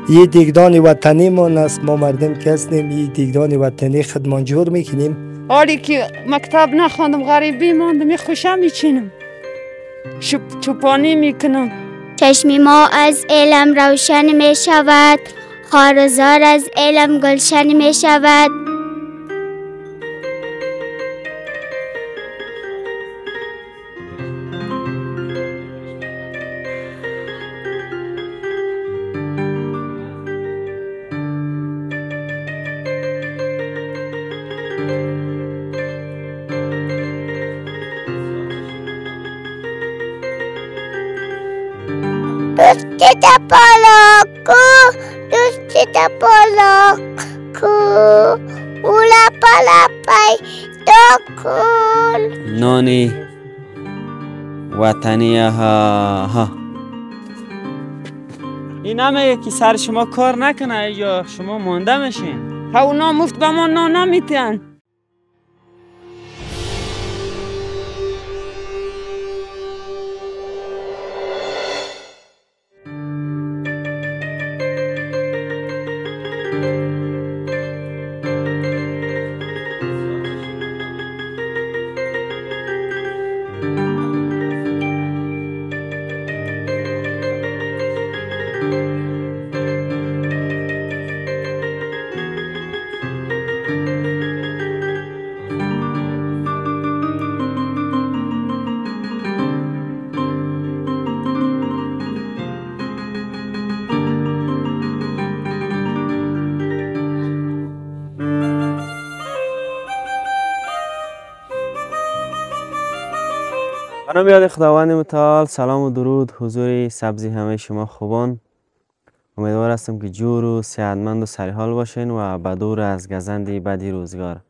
یه دیگدان وطنی ما است. ما مردم که هستیم یه دیگدان وطنی خدمانجور میکنیم. حالی که مکتب نخواندم غریبی ماندم خوشم میچینم چوپانی میکنم. چشمی ما از علم روشن می شود، خارزار از علم گلشن می شود. دوستی تا بالا کو، دوستی تا بالا کو، اولا پالا پای تو کن. نانی وطنی ها این همه که سر شما کار نکنه یا شما مانده میشین. ها اونا مفت به ما نانا میتن. به نام یاد خداوند متعال. سلام و درود حضور سبزی همه شما خوبان. امیدوار هستم که جور و صحتمند و سریحال باشین و بدور از گزند بدی روزگار.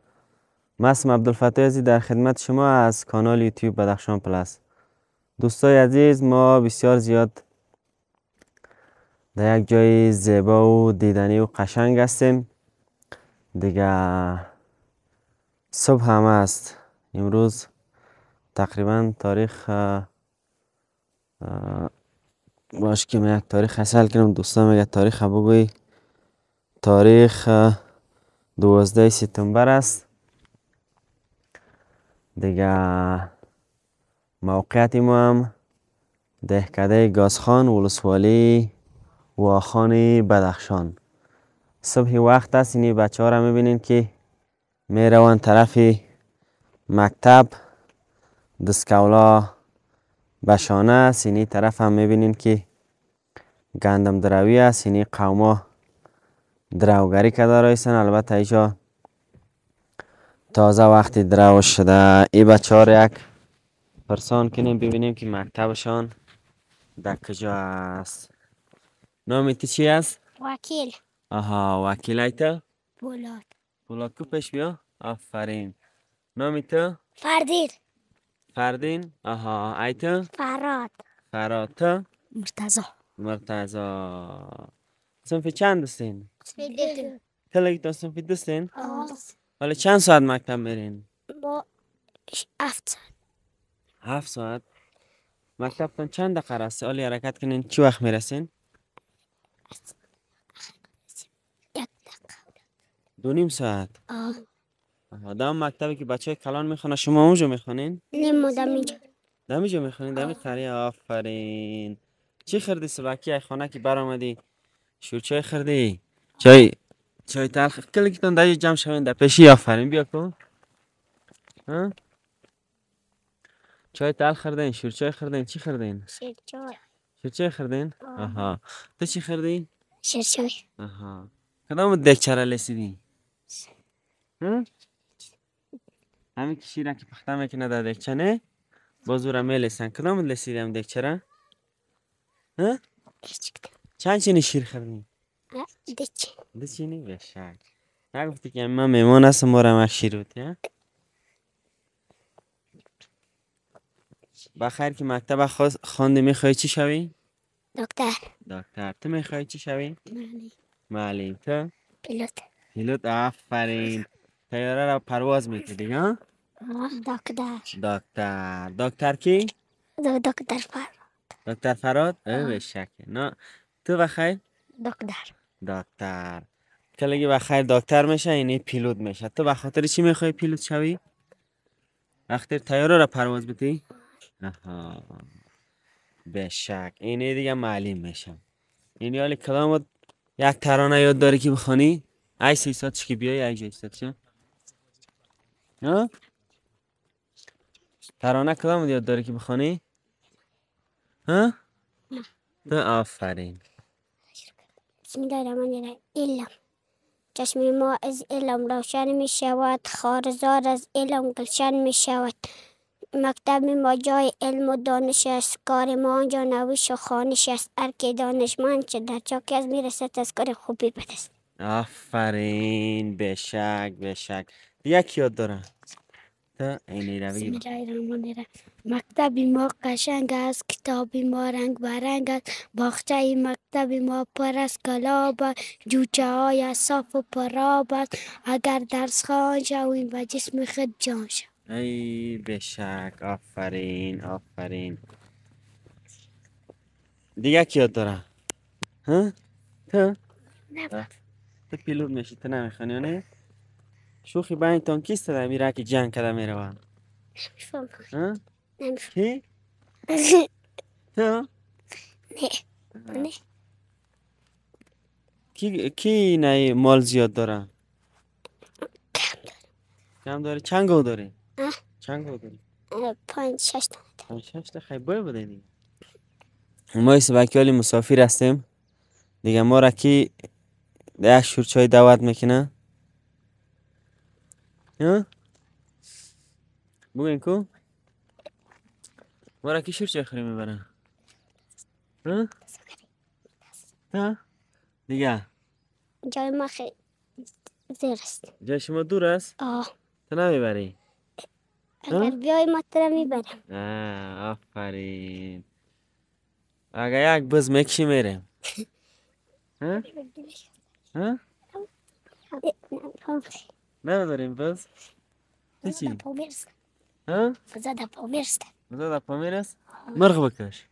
من اسمم عبدالفتاح عزیز در خدمت شما از کانال یوتیوب بدخشان پلاس. دوستای عزیز، ما بسیار زیاد در یک جای زیبا و دیدنی و قشنگ هستیم. دیگه صبح هم است. امروز تقریبا تاریخ باش که من یک تاریخ حاصل کنم. دوستان میگه تاریخ بگوی. تاریخ 12 سپتامبر است. دیگه موقعیت ما هم دهکده گازخان ولسوالی واخان بدخشان. صبح وقت است. اینی بچه ها را میبینین که میروان طرف مکتب. دسکولا بشانه است. اینی طرف هم میبینین که گندم دروی است. اینی قوما دروگری که دارایستن. البته ایجا تازه وقتی درو شده. ای بچه ها را یک پرسان کنیم ببینیم که مکتبشان در کجا است. نام تی چی است؟ وکیل. آها، وکیل ایتا؟ بولاد. بولاد کو پیش بیا؟ آفرین. نام تو؟ فردین. فردین؟ آها، ایتا؟ فراد. فراد. تو؟ مرتضی. مرتضی. صنف چند هستین؟ سفیدتون. تلگی تو صنف دستین؟ آس. حالا چند ساعت مکتب میرین؟ با 7 ساعت. 7 ساعت؟ مکتبتان چند دقیقه رسته؟ حالی حرکت کنین چی وقت میرسین؟ 1 دقیقه. 2.5 ساعت؟ دم مکتبی که بچه کلان میخونه شما اونجا میخونین؟ نیم دمیجا. دمیجا میخونین؟ دمی خریه. آفرین. چی خردی سبکی ای خانه که برآمدی؟ شورچای خردی؟ چای تلخ کلی که تان در جمع شوین در پیشی. آفرین. بیا کن. ها؟ چای تلخ خردین؟ شورچای خردین؟ چی خردین؟ شیرچای. شورچای خردین؟ آها. تو چی خردی؟ شیرچای. آها. کدام دکچه را لسیدی؟ همین که شیره که پخته میکنه در دکچه نه؟ بازو را میلسن. کدام لسیدی هم دکچه را؟ چند چینی شیر خردی؟ دچی. دچینی؟ بشک. نگفتی که من میمان هستم ما را مک شیر بودی؟ بخیر که مکتب خواندی میخوای چی شوی؟ دکتر. دکتر. تو میخوای چی شوی؟ معلم. معلم. تو؟ پیلوت. پیلوت. آفرین. طیاره را پرواز میکنی ها؟ دکتر. دکتر. دکتر کی؟ دکتر فراد. دکتر فراد؟ بشک. نه تو بخیر؟ دکتر. دکتر. کلگی بخیر دکتر میشه اینی پیلوت میشه. تو به خاطر چی میخوای پیلوت شوی؟ وقتی طیاره را پرواز بدی؟ آها. به شک اینی دیگه معلم میشم. اینی حالی کلامت یک ترانه یاد داری که بخونی؟ ای 300 چی که بیای ای 600 چی؟ ها؟ ترانه کلام یاد داری که بخونی؟ ها؟ تو آفرین. بسم الله الرحمن الرحیم. علم. چشم ما از علم روشن می شود، خارزار از علم گلشن می شود. مکتب ما جای علم و دانش است، کار ما آنجا نویش و خوانش است. هر که دانشمند چه در چاکی از می رسد تذکر خوبی بد است. آفرین به شک به شک. دیگه کی یاد داره؟ تو اینی رو بسم بگی. الله الرحمن الرحیم. مکتب ما قشنگ است، کتاب ما رنگ برنگ است. باغچه مکتب ما پر از گلاب است، جوچه های صاف و پرآب است. اگر درس خوان شویم و جسم خود جان شود. ای به شک آفرین آفرین. دیگه کی یاد داره؟ ها؟ تو؟ تو پیلوت میشی تو نمیخوانی نه؟ شوخی با این تانکیست ده میره که جنگ کده میره ها؟ کی؟ تو؟ نه. کی نه مال زیاد داره؟ کم داره؟ چند گو داره؟ چند گو داره؟ 5-6 تا. 5-6 تا خیلی بای بوده دیگه. ما سبکیالی مسافر هستیم دیگه. ما را کی ده شور چای دعوت میکنه؟ ها؟ بگوین کو؟ ما را کی شور چای خوری میبره؟ ها؟ ها؟ دیگه جای ما خیلی زیر است. جای شما دور است؟ تو نمیبری؟ اگر بیای ما تو را میبرم. آفرین. اگه یک بز میکشی میریم. ها؟ ها؟ نداریم بز؟ تو چی؟ ها؟ بزا در پامیر است. بزا در پامیر است؟ مرغ بکش.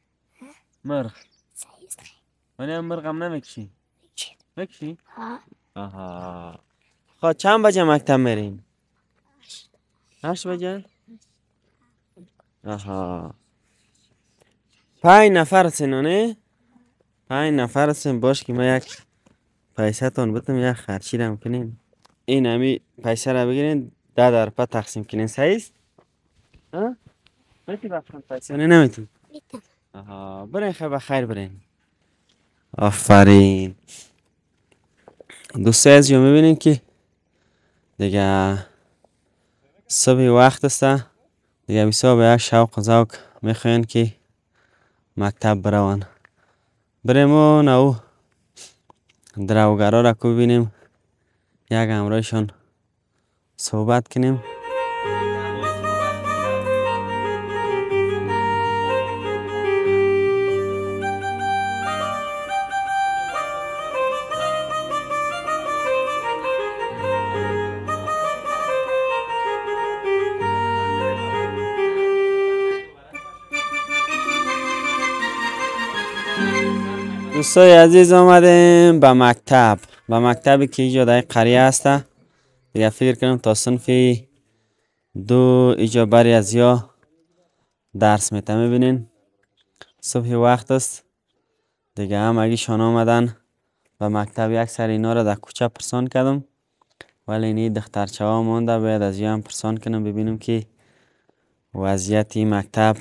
مرغ. ولی هم مرغ هم نمیکشی؟ میکشی؟ آها. خب چند بجه مکتب میرین؟ 8 بجه؟ آها. 5 نفر هستین نه؟ 5 نفر هستین. باش که ما یک پیسه تان بتم یک خرچی رم کنین. این همی پیسه را بگیرین 10 در پا تقسیم کنین. صحیح است؟ ها؟ میتی بخشن پیسه نه نمیتون؟ میتونم. آها. برین خیلی بخیر برین. آفرین. دوستای از میبینین که دیگه صبح وقت است دیگه. بسیار به یک شوق و ذوق میخواین که مکتب بروان. بریم و نو دروگرا را که ببینیم یک همراهشان صحبت کنیم. دوستای عزیز آمدیم به مکتب. به مکتبی که اینجا در قریه است دیگه. فکر کنم تا صنف 2 اینجا بری از یا درس میته. میبینین صبح وقت است دیگه. هم اگه شان آمدن به مکتب یک سر اینا را در کوچه پرسان کردم ولی اینی دخترچه ها مانده. باید از یا هم پرسان کنم ببینم که وضعیت این مکتب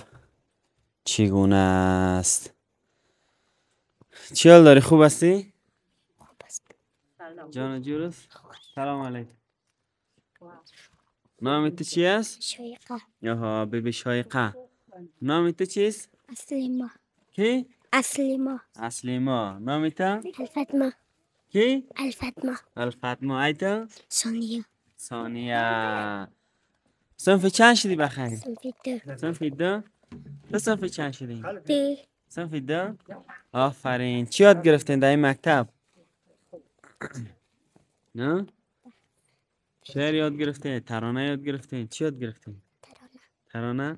چگونه است. چی حال داری؟ خوب هستی؟ جان جورس؟ سلام علیکم. نام تو چی است؟ شایقه. آها بیبی شایقه. نام تو چیست؟ اسلیما. کی؟ اسلیما. اسلیما. نام تو؟ الفتما. کی؟ الفتما. الفتما. ایتا؟ سونیا. ثانیه. صنف چند شدی بخیر؟ صنف 2. صنف 2؟ تو صنف چند شدی؟ 2. صنف 2؟ آفرین. چی یاد گرفتین در این مکتب؟ نه؟ شعر یاد گرفتین؟ ترانه یاد گرفتین؟ چی یاد گرفتین؟ ترانه؟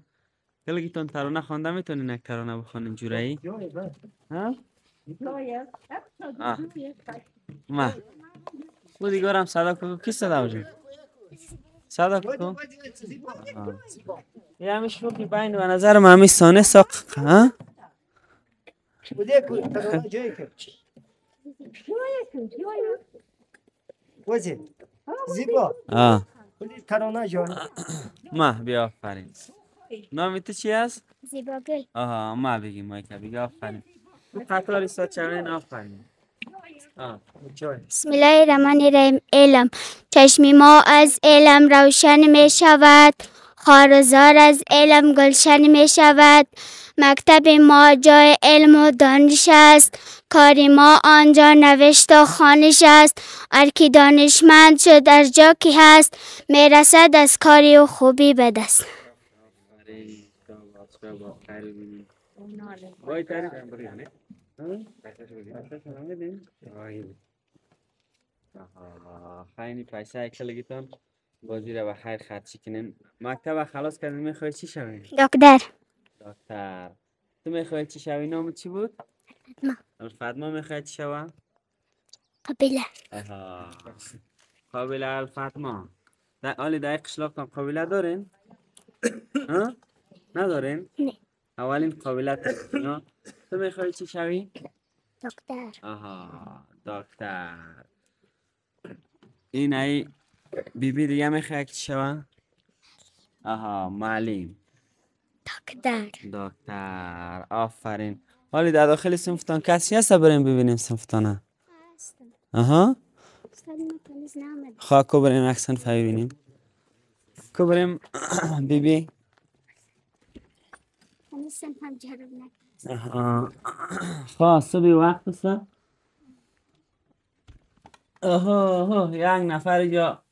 کلگی تان ترانه خوانده میتونین یک ترانه بخوانین جورایی؟ ها؟ ما او دیگرم صدا کو کی صدا وجود صدا کو یه همیش رو که بین و نظر ما همیش سانه ساق ها وزید زیبا ترانه جان ما بیا آفرین نامی تو چی هست؟ زیبا گل. آها ما بگیم ما که بگی آفرین قطاری ساد چوین آفرین بسم الله الرحمن الرحیم. علم چشم ما از علم روشن می شود، خارزار از علم گلشن می شود. مکتب ما جای علم و دانش است، کار ما آنجا نوشت و خوانش است. هر کی دانشمند شد در جا کی هست، می رسد از کاری و خوبی به دست. خیلی پیسه کلگیتان بازی رو بخیر خرچی کنین. مکتب خلاص کردین میخوای چی شوین؟ دکتر. دکتر. تو میخوای چی شوی؟ نام چی بود؟ الفاطمه میخوای چی شوی؟ قبیله. قابله الفاطمه. حالی در قشلاقتان قابله دارین؟ ها؟ ندارین؟ نه. اولین قابله ترین. تو میخوای چی شوی؟ دکتر. دکتر. این ای بیبی دیگه میخوای چی شوی؟ معلم. دکتر. آفرین. حالی در داخل صنفتان کسی هست بریم ببینیم صنفتانه؟ خواه کو بریم یک صنف ببینیم؟ کو بریم بیبی؟ خواه صبح وقت است؟ یک نفر جا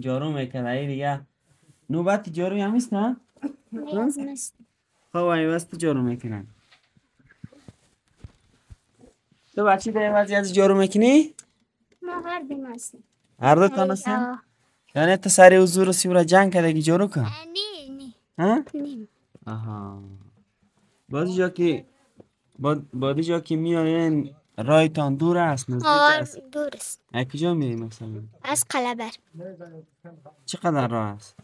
جارو میکنه ای دیگه نوبت جارو هم است نه؟ خواه وایوست جارو میکنن. تو بچه در وضعیت جارو میکنی؟ ما هر دیم هستیم. هر دو تان هستیم؟ یعنی تو سری حضور و سیورا جنگ کرده که جارو کن؟ نه. بادی جا که میارین رایتان دور است نزدیک است؟ دور است. کجا میری مثلا؟ از قلبر. چقدر راه است؟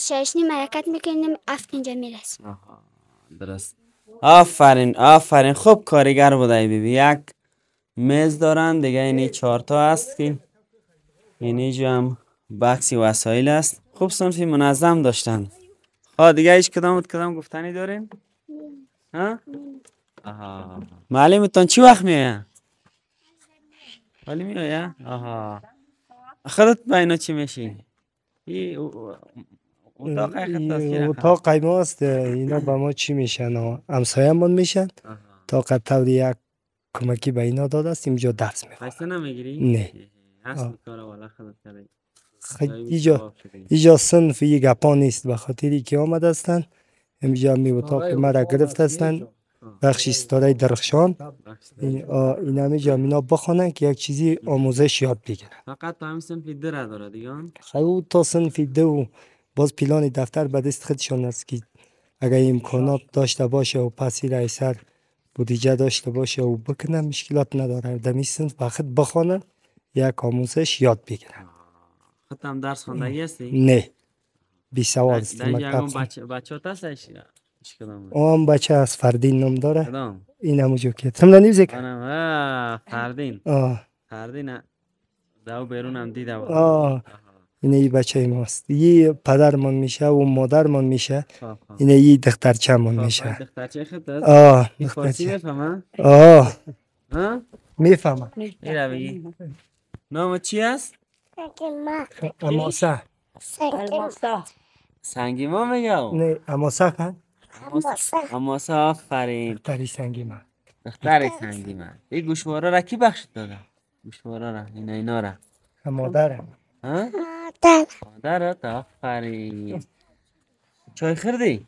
6 حرکت میکنیم 7 اینجا میرسیم. درست. آفرین خوب کارگر بوده بیبی. یک میز دارن دیگه اینی 4 تا است که اینجا هم بکسی وسایل است. خوب صنفی منظم داشتن. دیگه هیچ کدام گفتنی دارین؟ معلمتان چی وقت میایه؟ ولی میایه؟ خودت با اینا چی میشی؟ اتاق ماست. اینا با ما چی میشن؟ همسایه‌مون میشن. تا قطعی یک کمکی به اینا داده است اینجا درس میخونن. پیسه نمیگیری؟ نه. اصل کار والا خودت کردی. اینجا صنف یک گپا نیست به خاطری که آمده هستن اینجا می اتاق مرا گرفت هستن بخشی ستاره درخشان این همینجا مینا بخونن که یک چیزی آموزش یاد بگیرن. فقط تا همین صنفی در داره دیگه؟ خیلی تا صنفی دو باز پیلان دفتر به دست خودشان است که اگر امکانات داشته باشه و پسی رئیسر بودجه داشته باشه و بکنن مشکلات نداره. دمی صنف بخت بخونن یک آموزش یاد بگیرن. خودت هم درس خوندگی هستی؟ نه. بی سواد است. در اینجا بچه ها هستش؟ آم بچه از فردین نام داره. کدام؟ این همونجا که تمنا نیوزه که فردین. فردین دو بیرون هم دیده بود. اینه بچه ماست. یه پدرمان میشه و مادرمان میشه. اینه یه دخترچه من میشه. دخترچه خود است؟ این فارسی میفهمه؟ میفهمه. ایره بگی نام چی است؟ اماسه. سنگی ما میگم؟ نه اماسه کن. اماسه آفرین. دختری سنگی من. دختری سنگی من. این گوشواره را کی بخشید داده؟ گوشواره را اینا را مادرم. مادرت آفرین. چای خوردی؟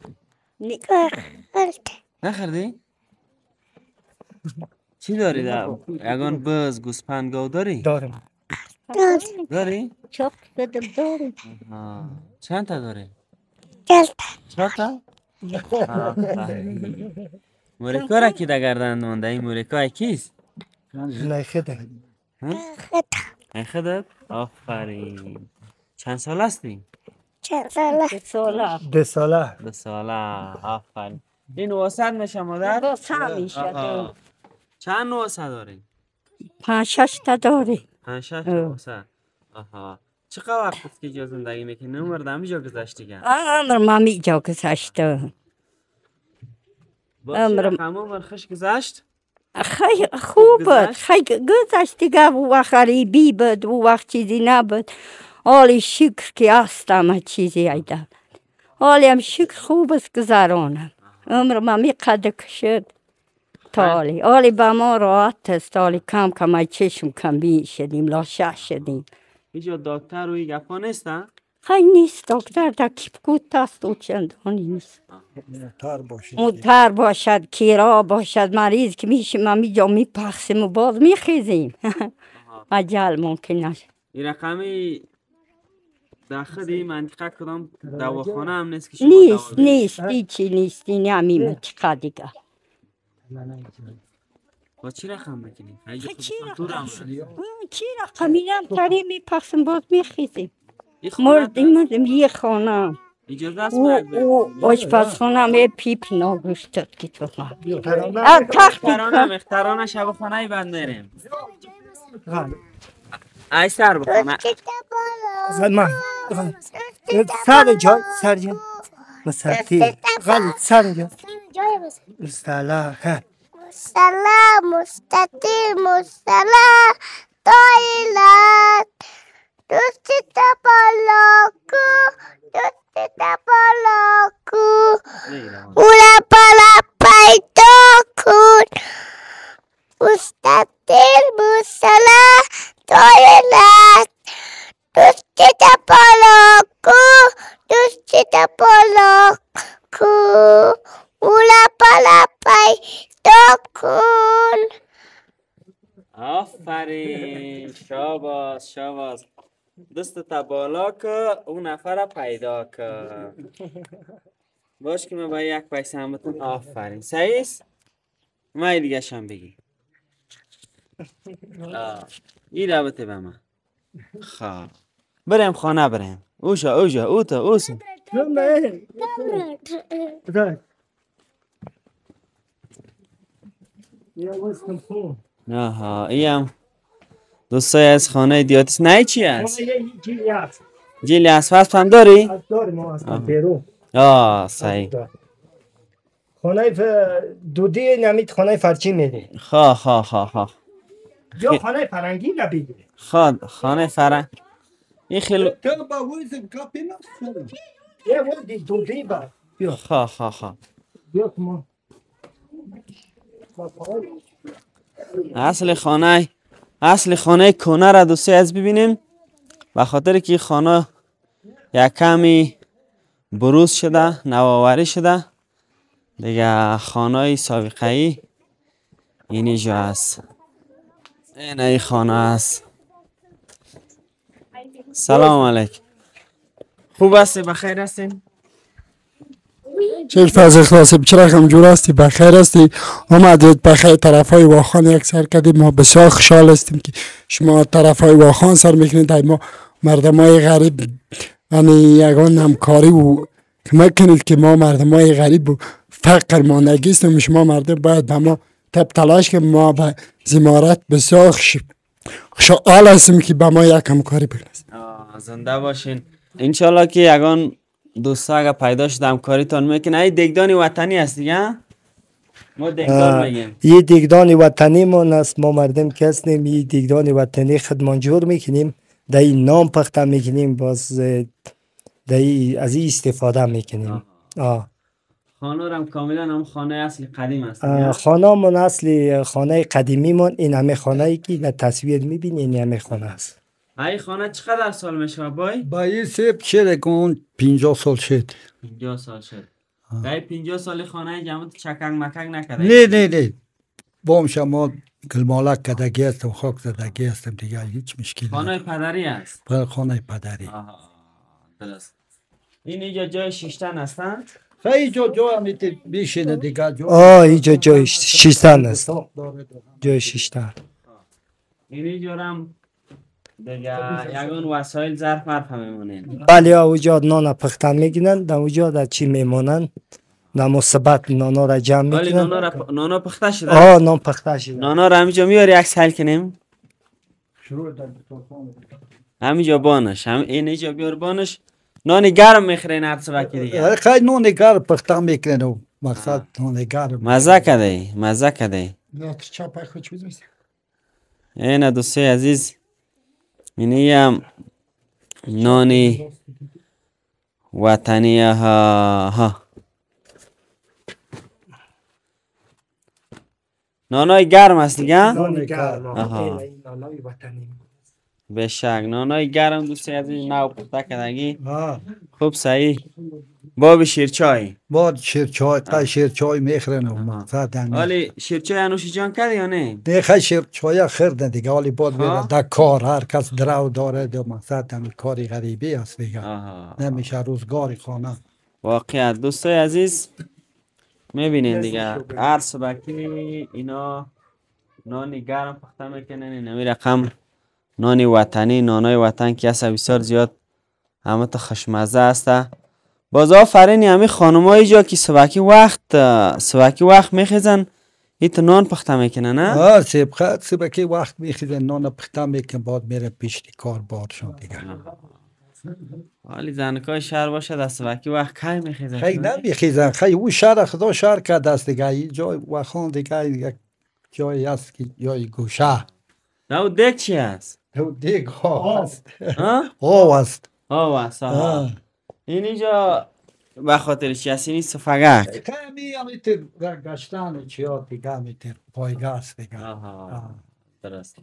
نخوردی؟ چی داری در؟ یگان بز گوسپند گاو داری؟ دارم. داری؟ چاپ بدم دارم. چند تا داری؟ 4 تا. 4 تا؟ موریکا را کی در گردن مانده؟ این موریکا کیست؟ نخده خودت؟ آفرین. چند سال هستی؟ چند ساله؟ 2 ساله 2 ساله. آفرین. این واسط میشه مادر؟ واسه میشه آها. چند واسط داری؟ 5-6 تا داری 5-6 واسط. آها. چقدر وقت است که اینجا زندگی میکنی؟ عمر در همینجا گذشته گه؟ عمر ما میجا گذشته عمر عمر خوش گذشت؟ خیلی خوب بود خیلی گذشت دیگه او وقت غریبی بود او وقت چیزی نبود حالی شکر که هستم همه چیزی ایده حالی هم شکر خوب است گذرانم عمر ما میقدر کشد حالی با ما راحت است حالی کم کم ای چشم کم بین شدیم لاشه شدیم اینجا دکتر روی گفا نیستن؟ خیلی نیست دکتر در کیپکوت است و چندانی نیست متر باشد کیرا باشد مریض که میشیم ما میجا میپخسیم و باز میخیزیم عجل ممکن نشد این رقمی در خود این منطقه کدام دواخانه هم نیست که شما نیست هیچی نیست این همین منطقه دیگه با چی رقم میکنیم؟ چی رقمی هم تری میپخسیم باز میخیزیم مردیم یه خانه اجازه است او آشپزخانه هم یه پیپ ناگوشتد که تو اخترانه شب خانه بند میریم ای سر بخونه سر جای سر جای مسرتی غلط سر جای مستلا مستطیل مستلا تایلت دوستی تپالاکو اولا پلا پیدا کن مستطیل مستلا تایلت دوستی تپالاکو اولا پلا پیدا کن آفرین شاباس دستت بالا که اون نفر پیدا که باش که من با یک پیسه همتون آفرین سعیس ما دیگه شم بگی این رابطه به من خواه بریم خانه بریم اوتا آها ایم دوستای از خانه دیاتیس نه چی هست؟ جیلی هست فست هم داری؟ داریم اصلا پیرو صحیح خانه دودی نمید خانه فرچی میده خواه یا خانه فرنگی نبیده خانه فرنگ این خیلی یه وردی دودی با خواه بیا کمان اصل خانه کنه را دوستی از ببینیم به خاطر که خانه یک کمی بروز شده نوآوری شده دیگه خانه سابقه ای اینجا هست این خانه است سلام علیکم خوب هستی بخیر هستین شیخ فضل اخلاصی چرا هم جور هستی بخیر هستی آمدید بخیر طرف های واخان یک سر کردیم ما بسیار خوشحال هستیم که شما طرف های واخان سر میکنید ما مردم های غریب یعنی یگان همکاری و کمک کنید که ما مردم های غریب و فقر ما نگیستیم شما مردم باید به ما تب تلاش که ما به زمارت بسیار خوشحال هستیم که به ما یک همکاری بکنید زنده باشین انشالله که یگان دوستا اگه پیدا شد همکاریتان میکنه این دگدان وطنی هست دیگه ما دگدان میگیم یه دگدان وطنی من است ما مردم که هستیم یه دگدان وطنی خدمانجور میکنیم در این نام پخته میکنیم باز از این استفاده میکنیم خانه هم کاملا هم خانه اصلی قدیم است خانه من اصلی خانه قدیمی من این همه خانه ای که در تصویر میبینی این همه خانه است ای خانه چقدر سال میشه بای؟ بایی سیب شده کن 50 سال شد 50 سال شد در 50 سال خانه جمعت چکنگ مکنگ نکرده؟ نه بام شما گلمالک کدگی هستم خاک زدگی هستم دیگه هیچ مشکلی خانه پدری است؟ خانه پدری درست این اینجا جای شیشتن هستند؟ خیلی جا همیتی بیشینه دیگه جا. اینجا جای شیشتن است. جای شیشتن. اینی جورم دیگه یگان وسایل ظرف مرف میمونین. بله اوجا نان پختن میگیرن، در اوجا در چی میمونن؟ در مصبت نانا را جمع ولی میکنن. نانا پخته شده؟ نان پخته شده. نانا را همینجا میاری عکس حل کنیم؟ همینجا بانش، اینجا بیار بانش. نانی گرم میخورین هر سبکی دیگه. خیلی نان گرم پخته میکنه مقصد نان گرم. مزه کده، مزه کده. این دوستی عزیز اینی هم نانی وطنی ها نانای گرم است دیگه؟ نان گرم. آها. این نانای وطنی. بشک نانای گرم دوستی عزیز نو پخته کدگی خوب صحیح. باب شیرچای با شیرچای قای شیرچای میخورن مقصد همین. ولی شیرچای انوشی جان کردی یا نه؟ نه خیلی شیرچای خوردن دیگه ولی باید میره در کار هر کس درو داره دو مقصد همین کاری غریبی است دیگه. نمیشه روزگاری خانه. واقعا دوستای عزیز میبینین دیگه هر سبکی اینا نانی گرم پخته میکنن. این همی رقم نانی وطنی، نانای وطن که اصلا بسیار زیاد همه تا خوشمزه است. باز آفرین همین خانمایی جا که سبکی وقت میخیزن ایت نان پخته میکنن نه؟ سبکی وقت میخیزن نان پخته میکنن بعد میره پیشتی کار بارشون دیگه. ولی زنکای شهر باشه در سبکی وقت کی میخیزن؟ خیلی نمیخیزن خیلی او شهر خدا شهر کرده است دیگه. این جای وخان دیگه یک جایی است که جای گوشه. نه او دیگ چی هست؟ او دیگ ها است. آو است. این اینجا به خاطر چی هست؟ اینی سفگک همیتر گشتن چی ها دیگه همیتر پایگاه است دیگه. درست.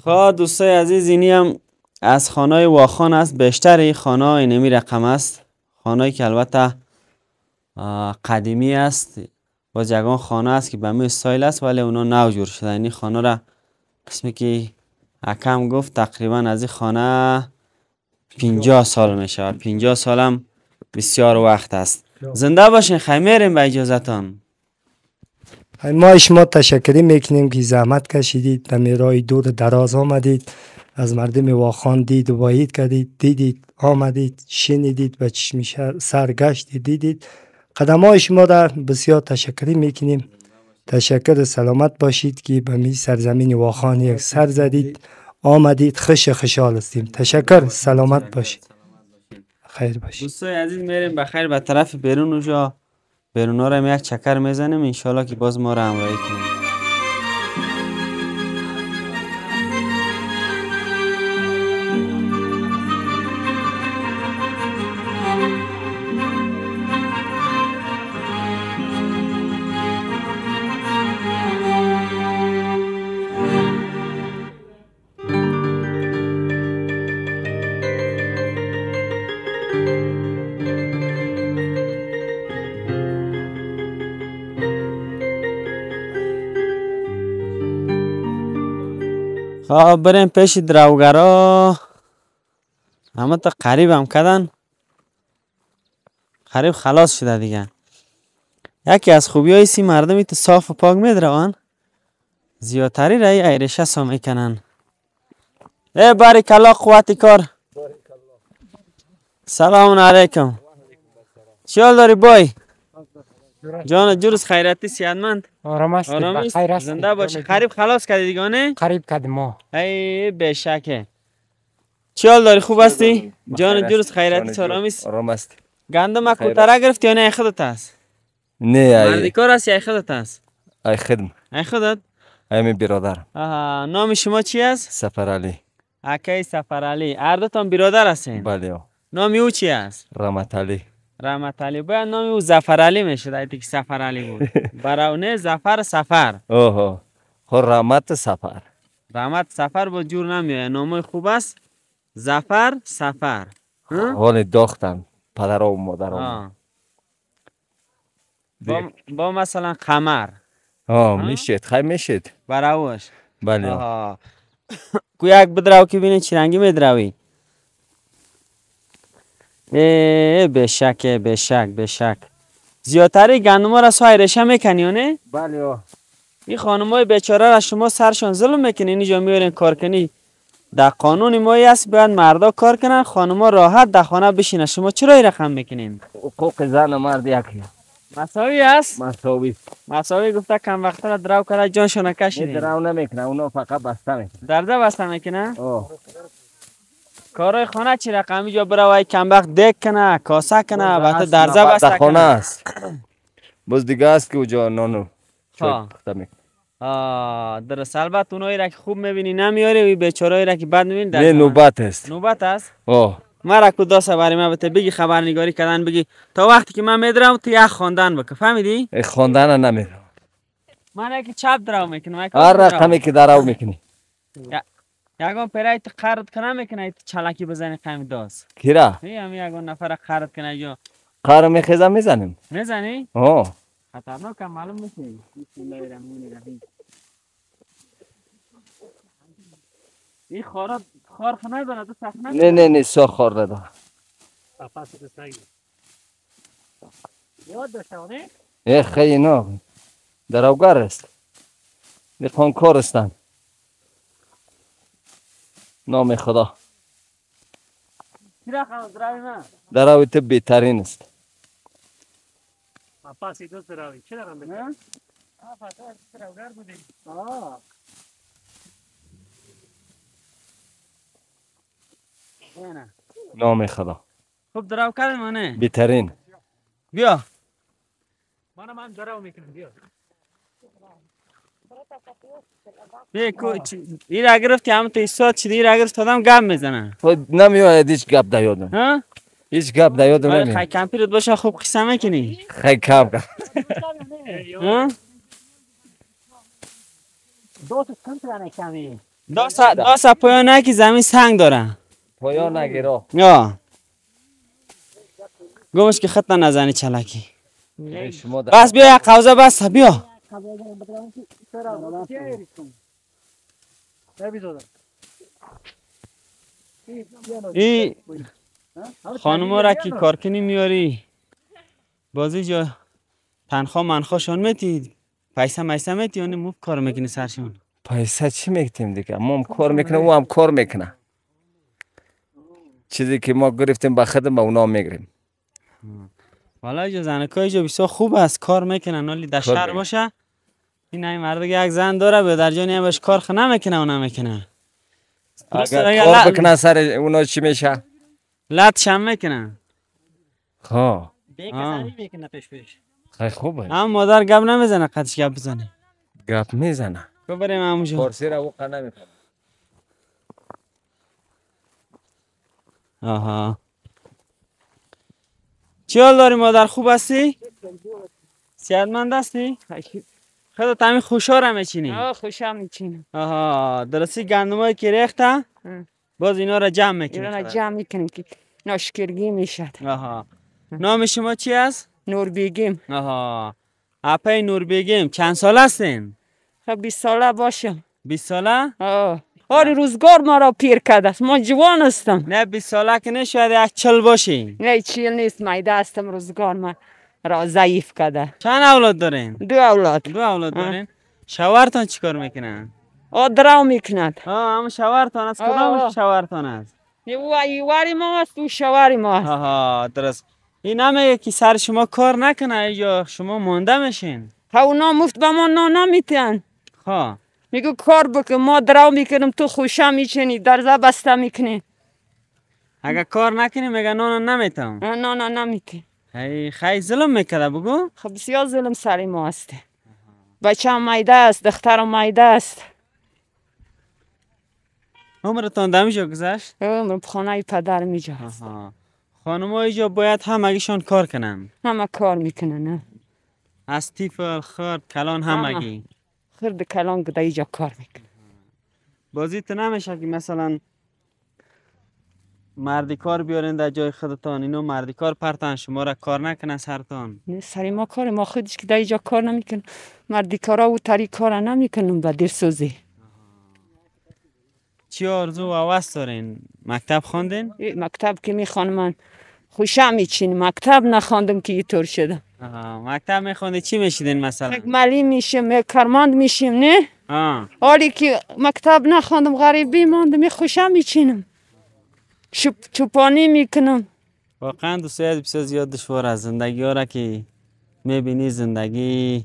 خواه دوستای عزیز اینی هم از خانه واخان است. بیشتر این خانه اینمی رقم است. خانه که البته قدیمی است. باز یگان خانه است که به می استایل است ولی اونا نو جور شده. این خانه را قسمی که حکم گفت تقریبا از این خانه 50 سال میشه. 50 سال هم بسیار وقت است. زنده باشین. خیلی میریم به اجازتان. ما شما تشکری میکنیم که زحمت کشیدید، در میرای دور دراز آمدید، از مردم واخان دید و باید کردید، دیدید آمدید، شنیدید و چشم سرگشت دیدید. قدم های شما را بسیار تشکری میکنیم. تشکر، سلامت باشید که به می سرزمین واخان یک سر زدید، آمدید، خوشحال هستیم. تشکر، سلامت باشید. خیر باشید. دوستای عزیز میریم بخیر به طرف بیرون اونجا بیرون ها را یک چکر میزنیم انشالله که باز ما را همراهی کنیم. بریم پیش دروگرا. همه تا قریب هم کدن. قریب خلاص شده دیگه. یکی از خوبی های سی مردمی تو صاف و پاک میدروان. زیادتری رای ایرشه سا میکنن. باریکالله قوتی کار. سلام علیکم. چیال داری بای؟ جان جورس خیراتی سیادمند. آرام است. زنده باشه. قریب خلاص کردی دیگه نه؟ قریب کردیم ما. ای بشکه. چیال داری خوب هستی؟ جان جورس خیراتی آرامیست. آرام است. گندم کوتره گرفتی یا نه ای خودت است؟ نه مردی کار است یا ای خودت است؟ ای خدم. ای خودت؟ ای می برادر. نام شما چی است؟ سفرعلی. اکی سفرعلی. هر دوتان برادر هستین؟ بله. نام او چی است؟ رحمتعلی. رحمتعلی. باید نام او ظفرعلی میشد ایتی که سفرعلی بود. براونه ظفر سفر. اوه. خور رحمت سفر. رحمت سفر با جور نمیاد. نام خوب است. ظفر سفر. حال داختم پدر و مادرم. با مثلا قمر. میشید خیلی میشید. براوش. بله. کو یک بدراو که بینه چی رنگی میدراوی. بشک زیادتری گندم را سای رشه میکنی یا نه؟ بله. این خانمای بیچاره را شما سرشان ظلم میکنین اینجا میارین کار کنی. در قانون مایی است باید مردا کار کنن، خانما راحت در خانه بشینن. شما چرا این رقم میکنین؟ حقوق زن و مرد یکی مساوی است؟ مساوی گفته کم وقت را درو کرده جانشون نکشیدین. درو نمیکنه، اونا فقط بسته میکنه. درده بسته میکنه؟ کارای خانه چی رقم اینجا بروای کم وقت دیگ کنه، کاسه کنه، بعد درزه بسته خانه است. باز دیگه است که اونجا نانو چای پخته میکنه. درست. البته اونایی را که خوب میبینی نمیاری و بیچارهایی را که بد میبینی نه نوبت است. نوبت است؟ مرا کو داسه برای من بته بگی خبرنگاری کردن بگی تا وقتی که من میدرم تو یک خواندن بکن. فهمیدی؟ خواندن نمیدم. من که چپ درو میکنم. هر رقمی که درو میکنی. یگان پیرای تو قرض کنه میکنه چلاکی بزنی قیم داست. کیرا؟ همین یگان نفر قرض کنه یا قرض میخیزم میزنیم. میزنی؟ خطرناک معلوم میشه. بسم الله الرحمن الرحیم. این خار خنای داره تو صحنه؟ نه سو خار نداره. پاپا سستایی. یاد داشتونه؟ خیلی نه. دروگر است. نخونکار استن. نام خدا. چرا خواهد دراوی من؟ دراوی تو بهترین است. پاپا سی دوست دراوی. چرا هم بکنی؟ پاپا دراوگر بودی. نام خدا. خوب دراو کردی منه؟ بهترین. بیا. من دراو میکنم بیا. این را گرفتی همون تا ایستاد چیدی این را گرفت آدم گپ میزنه. نمیاد هیچ گپ دیادم. هیچ گپ دیادم نمیاد. خیلی کمپیرت باشه خوب قصه میکنی. خیلی کم. داسه پایان نه که زمین سنگ داره. پایان نگیرا. گمش که خط نزنی چلکی. بس بیا یک قوزه بس بیا. این خانوما را که کار کنی میاری بازی جا تنخواه منخواه میتی پیسه میسه میتی یا نه کار میکنی سرشون؟ پیسه چی میکنیم دیگه؟ ما هم کار میکنیم او هم کار میکنه. چیزی که ما گرفتیم به خدمت اونا میگیریم. والا اینجا زنکای اینجا بسیار خوب است کار میکنن ولی در شهر باشه این مرد یک زن داره به در جانی همش کار نمیکنه و نمیکنه. اگر کار بکنه سر اونا چی میشه؟ لط شم میکنه. بیکسانی میکنه پیش. خیلی خوبه. اما مادر گپ نمیزنه قدش گپ بزنه. گپ میزنه. کو بریم همونجا. فارسی را وقت نمیکنه. چی حال داری مادر خوب هستی؟ صحتمند هستی؟ خودت همین خوشا را میچینی؟ خوشا میچینم. درستی گندمایی که ریخته باز اینا را جمع میکنی؟ اینا را جمع میکنیم که ناشکرگی میشد. نام شما چی است؟ نوربیگیم. اپای نوربیگیم چند سال هستین؟ 20 ساله باشم. 20 ساله؟ آره روزگار ما را پیر کرده است. ما جوان هستم. نه 20 ساله که نه شاید یک 40 باشی. نه 40 نیست میده هستم روزگار ما را ضعیف کرده. چند اولاد دارین؟ 2 اولاد. 2 اولاد دارین؟ شوهرتان چیکار میکنن؟ درو میکند. هم شوهرتان است کدام شوهرتان است؟ ایواری ما است و شوهر ما است. درست. این نمیگه که سر شما کار نکنه یا شما مانده میشین؟ اونا مفت به ما نمیتن. میگو کار بکن ما درو میکنم تو خوشا میچینی درزه بسته میکنی. اگه کار نکنی میگه نان نمیتم. نان نمیتی. خیلی ظلم میکرده بگو. خب بسیار ظلم سر ما است. بچه هم میده است دخترم میده است. عمرتان دمیجا گذشت؟ عمر خانه پدر میجا است. خانم ها اینجا باید همگیشان کار کنن. همه کار میکنن. از تیفل خرد کلان همگی. خرد کلان گده اینجا کار میکنن. بازیت نمیشه که مثلا مردی کار بیارین در جای خودتان اینو مردی کار پرتن شما را کار نکنن سرتان. نه سری ما کار ما خودش که در اینجا کار نمیکنن. مردی کارا و تری کار نمیکنن به دیر سوزی. چی آرزو و هوس دارین؟ مکتب خواندین؟ مکتب که میخوانم من خوشم میچین مکتب نخواندم که اینطور شدم. مکتب میخوندی چی میشیدین مثلا؟ معلم میشم کارمند میشم نه؟ حالی که مکتب نخواندم غریبی ماندم خوشم میچینم چوپانی میکنم. واقعا دوستای بسیار زیاد دشوار از زندگی ها را که میبینی زندگی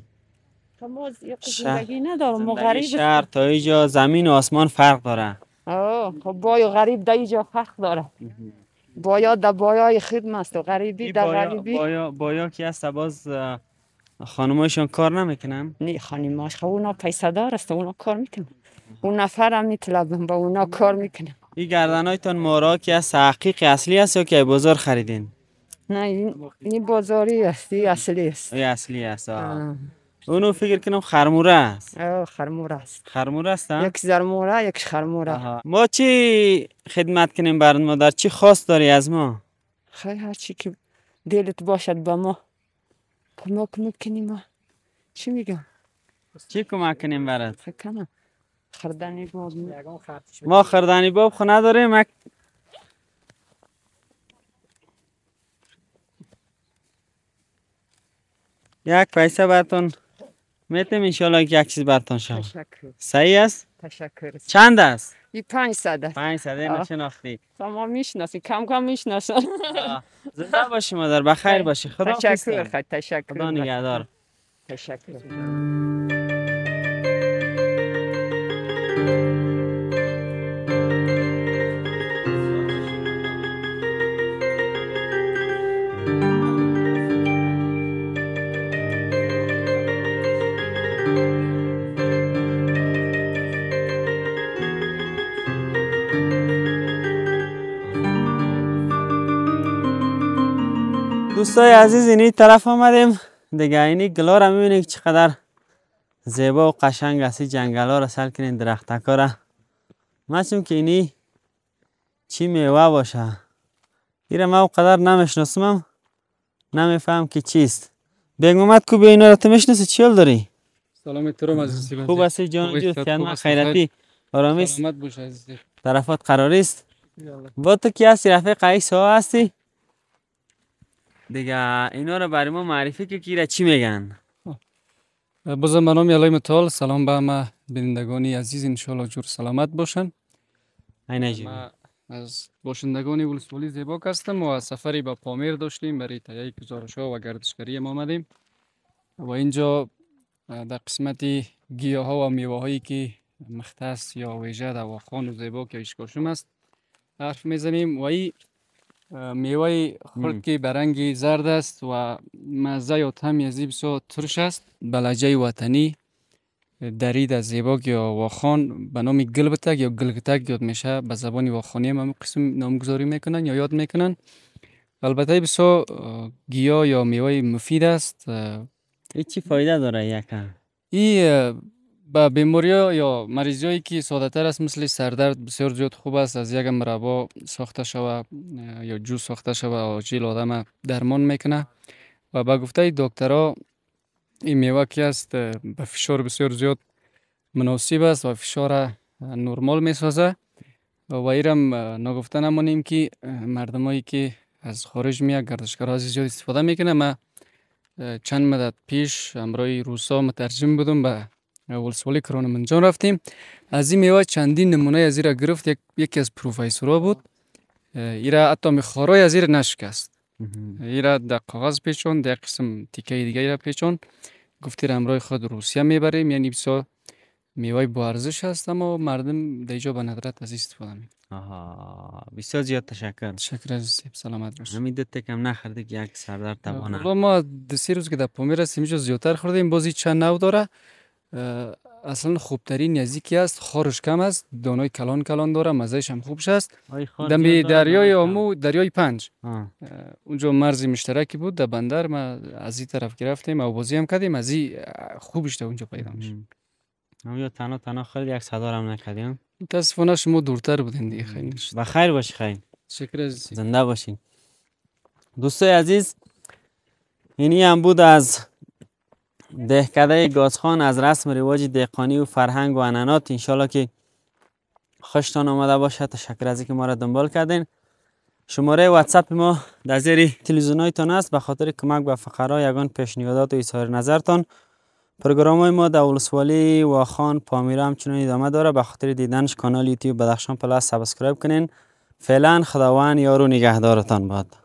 شهر تا اینجا زمین و آسمان فرق داره. خب بای غریب در اینجا فرق داره. بایا در بایای خدمت است و غریبی در غریبی. بایا کی هست باز خانمایشان کار نمیکنن؟ نه خانماش اونا پیسه دار است اونا کار میکنن. اون نفر هم میطلبن با اونا کار میکنن. این گردنایتان مارا کی هست حقیق اصلی است یا که بازار خریدین؟ نه این بازاری است این اصلی است. این اصلی است. اونو فکر کنم خرموره است. خرموره است. خرموره است؟ یک زرموره یک خرموره. ما چی خدمت کنیم برات مادر؟ چی خواست داری از ما؟ خیلی هر چی که دلت باشد با ما کمک کنیم. ما چی میگم؟ چی کمک کنیم برات؟ فکر کنم خردنی باب. ما خردنی باب خو نداریم. یک پیسه براتون میتیم انشالله که یک چیز براتون شد. تشکر. صحیح است؟ تشکر. چند است؟ این 500 است. 500 نشناختی. شما میشناسی کم کم میشناسم. زنده باشی مادر بخیر باشی. خدا تشکر. تشکر. خدا نگهدار. تشکر. دوستای عزیز اینی طرف آمدیم دیگه. اینی گلا را میبینید چقدر زیبا و قشنگ است. جنگل ها را سر کنین درختکا را. مچون که اینی چی میوه باشه ایره ما قدر نمیشناسم نمیفهم که چیست. بیگ محمد کو به اینا را تو میشناسی چی حال داری؟ سلام ترم عزیزی. خوب هستی جان جو خدمت خیرتی آرامی سلامت باش عزیزی. طرفات قراری است. با تو کی هستی؟ رفیق قیس ها هستی؟ دیگه اینا رو برای ما معرفی که کیره چی میگن؟ بازم به نام الهی متعال سلام به همه بینندگانی عزیز انشالله جور سلامت باشن. ما از باشندگان ولسوالی زیباک هستم و سفری به پامیر داشتیم برای تهیه گزارش‌ها و گردشگری ما آمدیم و اینجا در قسمت گیاها و میوه‌هایی که مختص یا ویژه در واخان و زیباک یا اشکاشم است حرف میزنیم. و این میوه خرد که برنگ زرد است و مزه یا طعمی از بسیار ترش است. به لهجه وطنی درید از زیباک یا واخان به نام گلبتک یا گلگتک یاد میشه. به زبان واخانی هم قسم نامگذاری میکنن یا یاد میکنن. البته بسیار گیاه یا میوه مفید است. این چی فایده داره یکم؟ این با بیماری یا مریضی هایی که ساده تر است مثل سردرد بسیار زیاد خوب است. از یک مربا ساخته شوه یا جوس ساخته شوه آجیل آدم درمان میکنه و با گفته دکترها این میوه که است به فشار بسیار زیاد مناسب است و فشار نرمال میسازه و ایرم نگفته نمانیم که مردمایی که از خارج میاد گردشگرها زیاد استفاده میکنه. ما چند مدت پیش امروی روسا مترجم بودم به ولسوالی کرانمنجان رفتیم. از این میوه چندین نمونه از این را گرفت. یکی از پروفیسورها بود. ایرا حتی میخورای از این نشکست. ایرا در کاغذ پیچون در قسم تیکه دیگه ایرا پیچون گفتی را امروی خود روسیه میبریم. یعنی بسیار میوه با ارزش هست اما مردم دیجا به ندرت از استفاده میکنن. بسیار زیاد تشکر. تشکر عزیزی. سلامت باش. همین دت کم نخورده که یک سردرد توانه. والله ما 2-3 روز که در پامیر هستیم اینجا زیادتر خوردیم. بازی چند نوع داره. اصلا خوبترین نزدیکی است. خارش کم است. دانای کلان کلان داره. مزهش هم خوبش است. دمی دریای آمو دریای 5 اونجا مرز مشترکی بود در بندر. ما از این طرف گرفتیم و بازی هم کردیم. از این خوبش در اونجا پیدا میشه. همین تنها خیلی یک صدا هم نکردیم. متاسفانه شما دورتر بودین دیگه. خیلی نشد. بخیر باشی. خیلی شکر عزیز. زنده باشین. دوستای عزیز اینی هم بود از دهکده گازخان از رسم رواج دهقانی و فرهنگ و عنعنات. انشالله که خوشتان آمده باشه. تشکر از اینکه ما را دنبال کردین. شماره واتساپ ما در زیر تلویزیونایتان است. به خاطر کمک به فقرا یگان پیشنهادات و اظهار نظرتان. پروگرام ما در ولسوالی واخان پامیره همچنان ادامه داره. به خاطر دیدنش کانال یوتیوب بدخشان پلاس سابسکرایب کنین. فعلا خداوند یار و نگهدارتان باد.